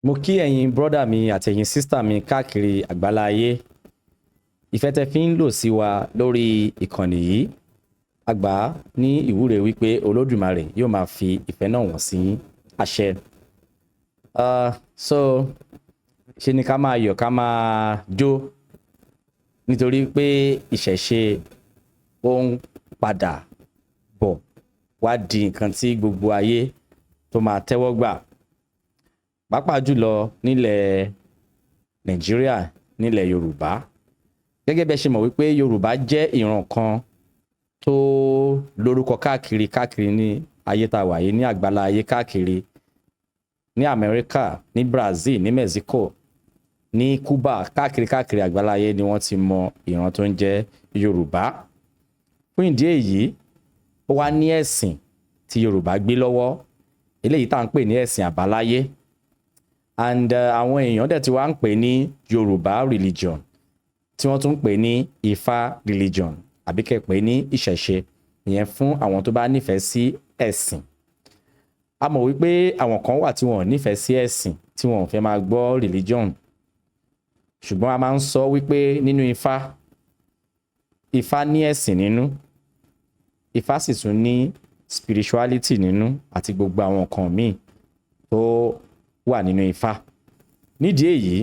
Mo kí ẹ̀yin brọ́dà mi àti ẹ̀yin sísítà mi káàkiri àgbáláyé. Ìfẹ́ tẹ́ fi ń lò sí wa lórí ìkànnì yìí. A gbà ní ìwúre wípé Olódùmarè yóò máa fi ìfẹ́ náà wọ̀n sí àṣẹ. So ṣe ni ká máa yọ̀ ká máa jó nítorí pé ìṣẹ̀ṣe ó ń padà bọ̀ wá di nǹkan tí gbogbo ayé tó máa tẹ́wọ́ gbà. Pàápàá jùlọ nílẹ̀ Nàìjíríà, nílẹ̀ Yorùbá. Gẹ́gẹ́ bẹ́ ṣe mọ̀ wípé Yorùbá jẹ́ ìran kan tó lórúkọ káàkiri ní ayé tá wà yìí, ní àgbálá ayé káàkiri, ní Amẹ́ríkà, ní Brazil, ní Mexico, ní Cuba, káàkiri àgbálá ayé ni wọ́n ti mọ ìran tó ń jẹ́ Yorùbá. Fún ìdí èyí, ó wá ní ẹ̀sìn tí Yorùbá gbé lọ́wọ́, eléyìí tá ń pè ní ẹ̀sìn àbáláyé. And àwọn èèyàn dẹ̀ tí wá ń pè ní Yorùbá religion, tí wọ́n tún ń pè ní Ifá religion, àbí kẹ́ pè ní ìṣẹ̀ṣe, ìyẹn fún àwọn tó bá nífẹ̀ẹ́ sí ẹ̀sìn. A mọ̀ wípé àwọn kan wà tí wọ́n nífẹ̀ẹ́ sí ẹ̀sìn, tí wọ́n fẹ́ máa gbọ́ religion. Ṣùgbọ́n a máa ń sọ wípé nínú Ifá ní ẹ̀sìn nínú, Ifá sì tún ní spirituality nínú àti gbogbo àwọn nǹkan míì tó wà nínú Ifá. Nídìí èyí,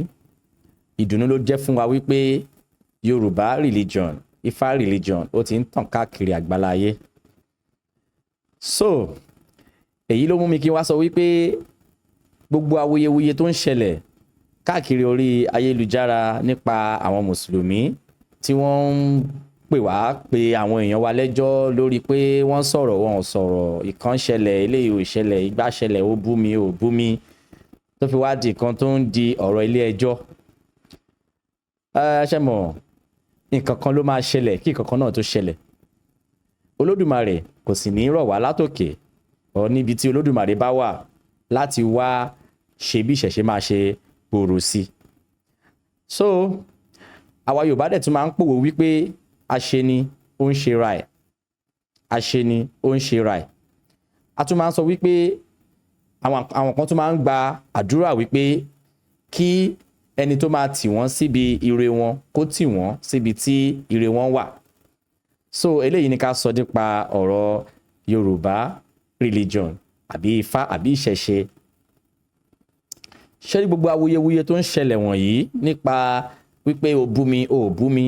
ìdùnnú ló jẹ́ fún wa wípé Yorùbá religion, Ifá religion ó ti ń tàn káàkiri àgbáláyé. So èyí ló mú mi kí n wá sọ wípé gbogbo awuyewuye tó ń ṣẹlẹ̀ káàkiri orí ayélujára nípa àwọn mùsùlùmí tí wọ́n ń pè wá pé àwọn èèyàn wa lẹ́jọ́ lórí pé wọ́n sọ̀rọ̀ wọn ò sọ̀rọ̀, ìkan ṣẹlẹ̀ eléyìí ò ṣẹlẹ̀, igbá ṣẹlẹ̀ ó bú mi ò bú mi, tó fi wá di nǹkan tó ń di ọ̀rọ̀ ilé ẹjọ́. Ṣé mọ̀, nǹkan kan ló máa ṣẹlẹ̀ kí nǹkan kan náà tó ṣẹlẹ̀. Olódùmarè kò sì ní rọ̀ wá látòkè ọ níbi tí Olódùmarè bá wà láti wá ṣe bí ìṣẹ̀ṣe máa ṣe gbòòrò sí. So àwa Yorùbá dẹ̀ tún máa ń pòwe wípé àṣe ni ó ń ṣe ra ẹ̀, àṣe ni ó ń ṣe ra ẹ̀. A tún máa ń sọ wípé àwọn kan tún máa ń gba àdúrà wípé kí ẹni tó máa tì wọ́n síbi ire wọn kó tì wọ́n síbi tí ire wọn wà. So eléyìí ni ká sọ nípa ọ̀rọ̀ Yorùbá religion àbí Ifá àbí ìṣẹ̀ṣe. Ṣé ní gbogbo awuyewuye tó ń ṣẹlẹ̀ wọ̀nyí nípa wípé o bú mi, o bú mi,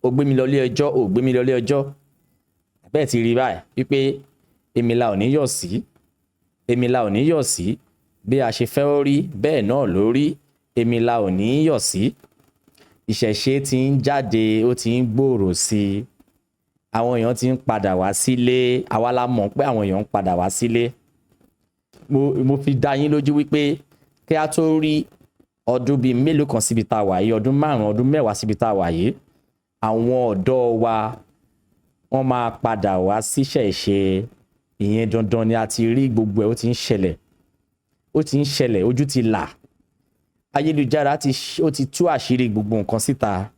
o gbé mi lọ ilé ẹjọ́, o gbé mi lọ ilé ẹjọ́. Bẹ́ẹ̀ ti rí báyìí wípé èmi la ò ní yọ̀ sí, èmi la ò ní yọ̀ sí, bí a ṣe fẹ́ ó rí bẹ́ẹ̀ náà ló rí, èmi la ò ní yọ̀ sí. Ìṣẹ̀ṣe ti ń jáde, ó ti ń gbòòrò sí i. Àwọn èèyàn ti ń padà wá sílé, àwa la mọ̀ pé àwọn èèyàn ń padà wá sílé. Mo fi dá yín lójú wípé kí a tó rí ọdún bíi mélòó kan síbi tá a wà yìí, ọdún 5, ọdún 10 síbi tá a wà yìí, àwọn ọ̀dọ́ wa wọ́n máa padà wá sí ìṣẹ̀ṣe. Ìyẹn dandan ni, a ti rí gbogbo ẹ̀, ó ti ń ṣẹlẹ̀, ó ti ń ṣẹlẹ̀, ojú ti là. Ayélujára ó ti tú àṣírí gbogbo nǹkan síta.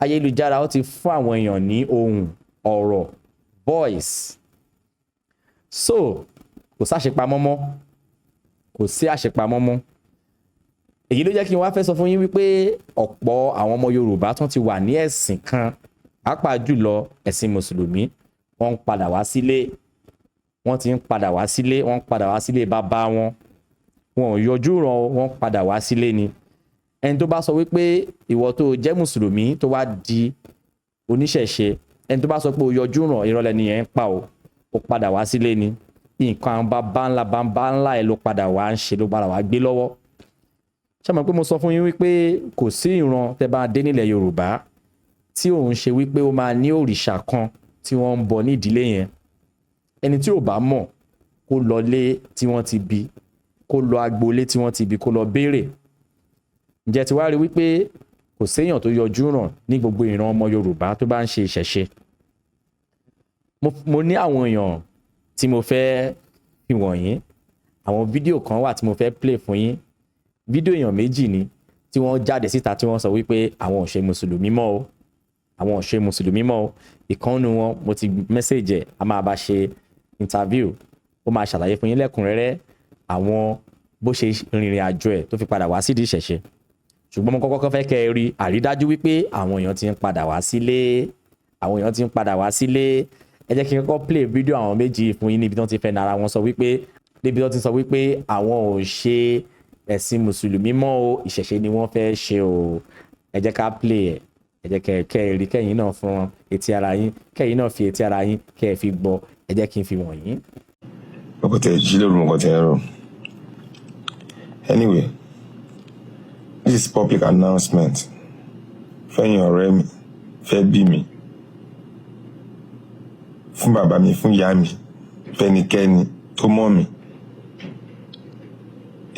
Ayélujára ó ti fún àwọn èèyàn ní ohùn, ọ̀rọ̀, voice. So kò sáṣepamọ́ mọ́, kò sí àṣepamọ́ mọ́. Èyí ló jẹ́ kí n wá fẹ́ sọ fún yín wípé ọ̀pọ̀ àwọn ọmọ Yorùbá tán ti wà ní ẹ̀sìn kan, pàápàá jùlọ ẹ̀sìn mùsùlùmí, wọ́n ń padà wá sílé, wọ́n ti ń padà wá sílé, wọ́n ń padà wá sílé bàbá wọn. Wọn ò yọjú ràn, wọ́n padà wá sílé ni. Ẹni tó bá sọ wípé ìwọ tó jẹ́ mùsùlùmí tó wá di oníṣẹ̀ṣe, ẹni tó bá sọ pé o yọjú ràn, ìrọ̀lẹ́ ni ẹ̀ ń pa o, ó padà wá sílé ni. Nǹkan bàbá ńlá ẹ ló padà wá ń ṣe, ló padà wá gbé lọ́wọ́. Ṣé mọ̀ pé mo sọ fún yín wípé kò sí ìran tẹ́ bá dé nílẹ̀ Yorùbá tí òun ṣe wípé ó máa ní òrìṣà kan tí wọ́n ń bọ ní ìdílé yẹn. Ẹni tí ò bá mọ̀ kó lọ lé tí wọ́n ti bí, kó lọ agboolé tí wọ́n ti bí, kó lọ béèrè. Ǹjẹ́ ti wá rí wípé kò séèyàn tó yọjú ràn ní gbogbo ìran ọmọ Yorùbá tó bá ń ṣe ìṣẹ̀ṣe. Mo ní àwọn èèyàn tí mo fẹ́ fi wọ̀nyí, àwọn fídíò kan wà tí mo fẹ́ play fún yín. Fídíò èèyàn méjì ni tí wọ́n jáde síta tí wọ́n sọ wípé àwọn ò ṣe mùsùlùmí mọ́ o, àwọn ò ṣe mùsùlùmí mọ́ o. Ìkànnù wọn mo ti message ẹ̀, a máa bá ṣe interview, ó máa ṣàlàyé fún yín lẹ́kùnrẹ́rẹ́ àwọn bó ṣe rìnrìn àjò ẹ̀ tó fi padà wá sídìí ìṣẹ̀ṣe. Ṣùgbọ́n mo kọ́kọ́ fẹ́ kẹ́ ẹ rí àrídájú wípé àwọn èèyàn ti ń padà wá sílé, àwọn èèyàn ti ń padà wá sílé. Ẹ jẹ́ kí n kọ́kọ́ play fídíò àwọn méjì fún yín níbi tí wọ́n ti fẹ́ nara wọn sọ wípé níbi tí wọ́n ti sọ wípé àwọn ò ṣe ẹ̀sìn mùsùlùmí mọ́ o, ìṣẹ̀ṣe ni wọ́n fẹ́ ṣe o. Ẹ jẹ́ ká play ẹ̀, ẹ jẹ́ kẹ́ ẹ rí kẹ́yìn náà fún etí ara yín, kẹ́yìn náà fi etí ara yín kẹ́ ẹ fi gbọ́. Ẹ jẹ́ kí n fi wọ̀nyí. Ọkọ̀ tẹ̀ jí lóru nǹkan tẹ̀ ẹ̀rọ. Anyway, this is public announcement. Fẹ́yìn ọ̀rẹ́ mi, fẹ́ bí mi, fún bàbá mi, fún ìyá mi, fẹ́nikẹ́ni tó mọ̀ mi.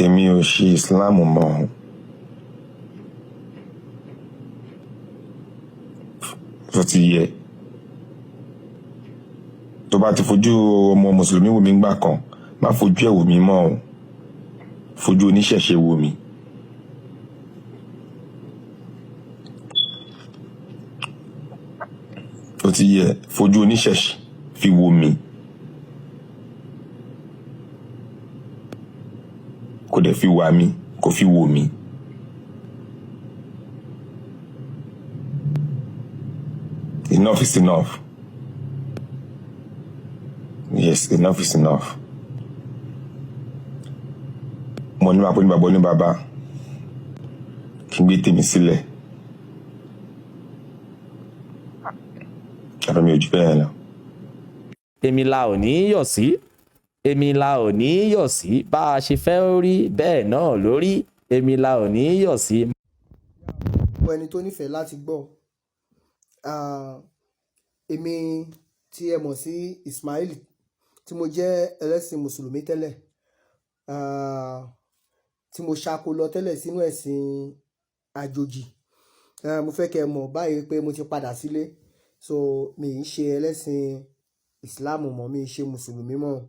Èmi ò ṣe Islam mọ́. Tó ti yẹ. Tó bá ti fojú ọmọ mùsùlùmí wò mí gbà kan, má fojú ẹ̀ wò mí mọ́ o. Fojú oníṣẹ̀ṣe wò mí. Tó ti yẹ, fojú oníṣẹ̀ṣe fi wò mí. Kò dẹ̀ fi wà mí, kò fi wò mí. Enough is enough. Yes, enough is enough. Mo ní máa pè ní bàbá ní bàbá. Kí n gbé tèmi sílẹ̀. Àrùn mi ò jù bẹ́ẹ̀ lọ. Èmi la ò ní yọ̀ sí, èmi la ò ní yọ̀ sí, bá a ṣe fẹ́ rí bẹ́ẹ̀ náà lórí, èmi la ò ní yọ̀ sí. Gbogbo ẹni tó nífẹ̀ẹ́ láti gbọ́, èmi tí ẹ mọ̀ sí Ismail, tí mo jẹ́ ẹlẹ́sìn mùsùlùmí tẹ́lẹ̀, tí mo ṣáko lọ tẹ́lẹ̀ sínú ẹ̀sìn àjòjì. Mo fẹ́ kẹ́ ẹ mọ̀ báyìí pé mo ti padà sílé, so mi ń ṣe ẹlẹ́sìn Islam mọ́, mi ń ṣe mùsùlùmí mọ́.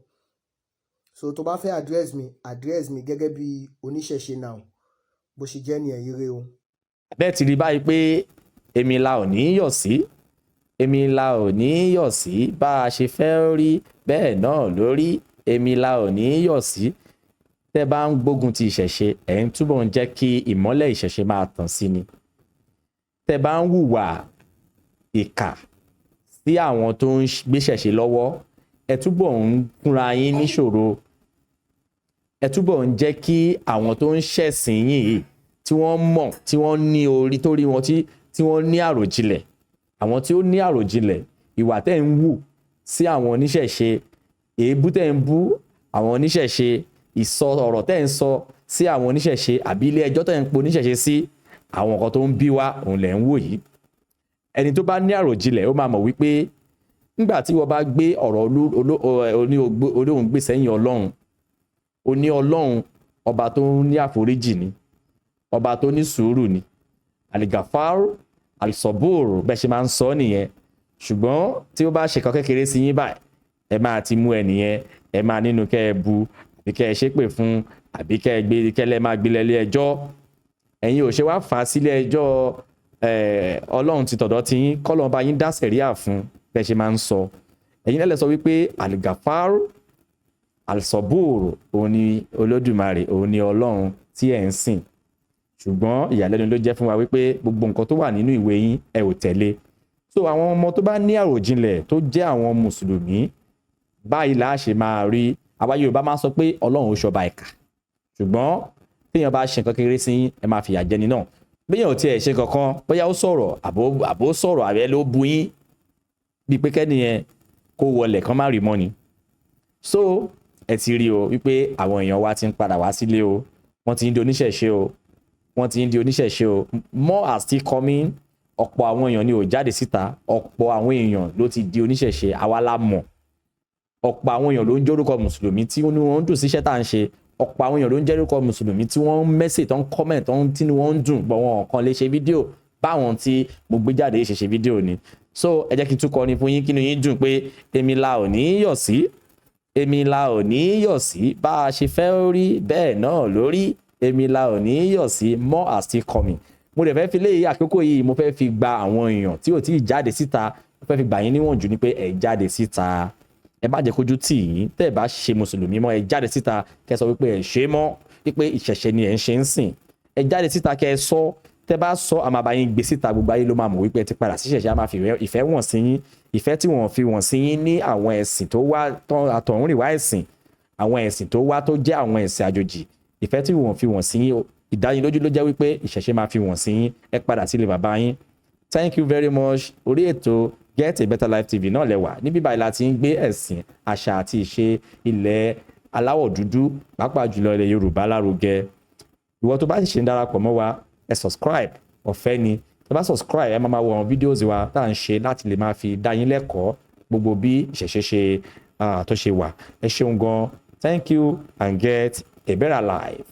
So tó bá fẹ́ address mi gẹ́gẹ́ bí oníṣẹ̀ṣe now, bó ṣe jẹ́ ní ẹ̀yìn rẹ o. Bẹ́ẹ̀ ti rí báyìí pé èmi la ò ní yọ̀ sí, èmi la ò ní yọ̀ sí, bá a ṣe fẹ́ rí bẹ́ẹ̀ náà lórí, èmi la ò ní yọ̀ sí. Tẹ́ bá ń gbógun ti ìṣẹ̀ṣe, ẹ̀ ń túbọ̀ ń jẹ́ kí ìmọ́lẹ̀ ìṣẹ̀ṣe máa tàn sí ni. Tẹ́ bá ń hùwà ìkà sí àwọn tó ń gbéṣẹ̀ṣe lọ́wọ́, ẹ túbọ̀ ń kúnra yín níṣòro. Ẹ túbọ̀ ń jẹ́ kí àwọn tó ń ṣẹ̀sìn yìí tí wọ́n mọ̀, tí wọ́n ní orí tó rí wọn, tí wọ́n ní àròjinlẹ̀, àwọn tí ó ní àròjinlẹ̀, ìwà tẹ́ ń wù sí àwọn oníṣẹ̀ṣe, èébú tẹ́ ń bú àwọn oníṣẹ̀ṣe, ìsọ ọ̀rọ̀ tẹ́ ń sọ sí àwọn oníṣẹ̀ṣe àbí ilé ẹjọ́ tẹ́ ń pe oníṣẹ̀ṣe sí, àwọn nǹkan tó ń bí wá òun lẹ̀ ń wò yìí. Ẹni tó bá ní àròjinlẹ̀ ó máa mọ̀ wípé nígbà tí wọ́n bá gbé ọ̀rọ̀ olóhùn gbé sẹ́yìn Ọlọ́run, ó ní Ọlọ́run ọba tó ní àforíjì ni, ọba tó ní sùúrù ni, Al-Ghaffar, Al-Sabur bẹ́ẹ̀ ṣe máa ń sọ nìyẹn. Ṣùgbọ́n tí ó bá ṣe kan kékeré sí yín báyìí, ẹ máa ti mú ẹnìyẹn, ẹ máa nínú kẹ́ ẹ bu àbí kẹ́ ẹ ṣépè fún àbí kẹ́ ẹ gbé kẹ́lẹ́ máa gbé lẹ́lé ẹjọ́. Ẹ̀yin ò ṣe wá fà á sílé ẹjọ́ Ọlọ́run ti tọ̀dọ̀ ti yín, kọ́lọ́run bá yín dá sẹ̀ríà fún bẹ́ẹ̀ ṣe máa ń sọ. Ẹ̀yin lẹ́lẹ̀ sọ wípé Al-Ghaffar, Al-Sabur òun ni Olódùmarè, òun ni Ọlọ́run tí ẹ̀ ń sìn. Ṣùgbọ́n ìyàlẹ́nu ló jẹ́ fún wa wípé gbogbo nǹkan tó wà nínú ìwé yín ẹ ò tẹ̀lé. So àwọn ọmọ tó bá ní àròjinlẹ̀ tó jẹ́ àwọn mùsùlùmí, báyìí là á ṣe máa rí. Àwa Yorùbá máa ń sọ pé Ọlọ́run ò ṣọba ìkà. Ṣùgbọ́n téèyàn bá ṣe nǹkan kékeré sí yín, ẹ máa fìyà jẹni náà. Béèyàn ò tiẹ̀ ṣe kankan, bóyá ó sọ̀rọ̀ àbó sọ̀rọ̀ àbẹ́ ló bu yín, bíi pé kẹ́niyẹn kó wọlé kan má rí mọ́ ni. So ẹ ti rí o wípé àwọn èèyàn wa ti ń padà wá sílé o, wọ́n ti ń di oníṣẹ̀ṣe o, wọ́n ti ń di oníṣẹ̀ṣe o. More are still coming. Ọ̀pọ̀ àwọn èèyàn ni ò jáde síta, ọ̀pọ̀ àwọn èèyàn ló ti di oníṣẹ̀ṣe, àwa la mọ̀. Ọ̀pọ̀ àwọn èèyàn ló ń jórúkọ mùsùlùmí tí wọ́n ń dùn síṣẹ́ tá à ń ṣe. Ọ̀pọ̀ àwọn èèyàn ló ń jórúkọ mùsùlùmí tí wọ́n ń mẹ́sẹ̀, tó ń comment, tó ń tínú wọn ń dùn, bọ̀ wọn kàn lè ṣe fídíò báwọn tí mo gbé jáde ṣe fídíò ni. So ẹ jẹ́ kí n tún kọrin fún yín kínú yín dùn pé èmi la ò ní yọ̀ sí, èmi la ò ní yọ̀ sí, bá a ṣe fẹ́ rí bẹ́ẹ̀ náà lórí, èmi la ò ní yọ̀ sí. More are still coming. Mo dẹ̀ fẹ́ fi léyìí àkókò yìí, mo fẹ́ fi gba àwọn èèyàn tí ò tí ì jáde síta, mo fẹ́ fi gbà yín níwọ̀n jù ní pé ẹ jáde síta. Ẹ má jẹ́ kójú tì yín, tẹ́ ẹ bá ṣe mùsùlùmí mọ́, ẹ jáde síta kẹ́ sọ wípé ẹ ṣe mọ́. wípé ìṣẹ̀ṣe ni ẹ̀ ń ṣe ń sìn ẹ jáde síta kẹ́ ẹ sọ tẹ́ bá sọ àmọ́ àbáyín gbé síta gbogbo ayé ló máa mọ̀ wípé ẹ ti padà sí ìṣẹ̀ṣe á máa fi ìfẹ́ wọ̀n sí yín ìfẹ́ tí wọ́n fi wọ̀n sí yín ní àwọn ẹ̀sìn tó wá àtọ̀húnrìnwá ẹ̀sìn àwọn ẹ̀sìn tó wá tó jẹ́ àwọn ẹ̀sìn àjòjì ìfẹ́ tí wọ́n fi wọ̀n sí yín ìdánilójú ló jẹ́ wípé ìṣẹ̀ṣe máa fi wọ̀n sí yín ẹ padà sílé bàbá yín. Thank you very much. Orí ètò Get a Better Life TV náà lẹ́wà níbí báyìí la ti ń gbé ẹ̀sìn àṣà àti ìṣe ilẹ̀ aláwọ̀ dúdú pàápàá jùlọ ilẹ̀ Yorùbá lárugẹ. Ìwọ tó bá sì ṣe ń darapọ̀ mọ́ wa ẹ subscribe ọ̀fẹ́ ni tó bá subscribe ẹ máa wo àwọn fídíòs wa tá à ń ṣe láti lè máa fi dá yín lẹ́kọ̀ọ́ gbogbo bí ìṣẹ̀ṣe ṣe tó ṣe wà ẹ ṣeun gan. Thank you and get a better life.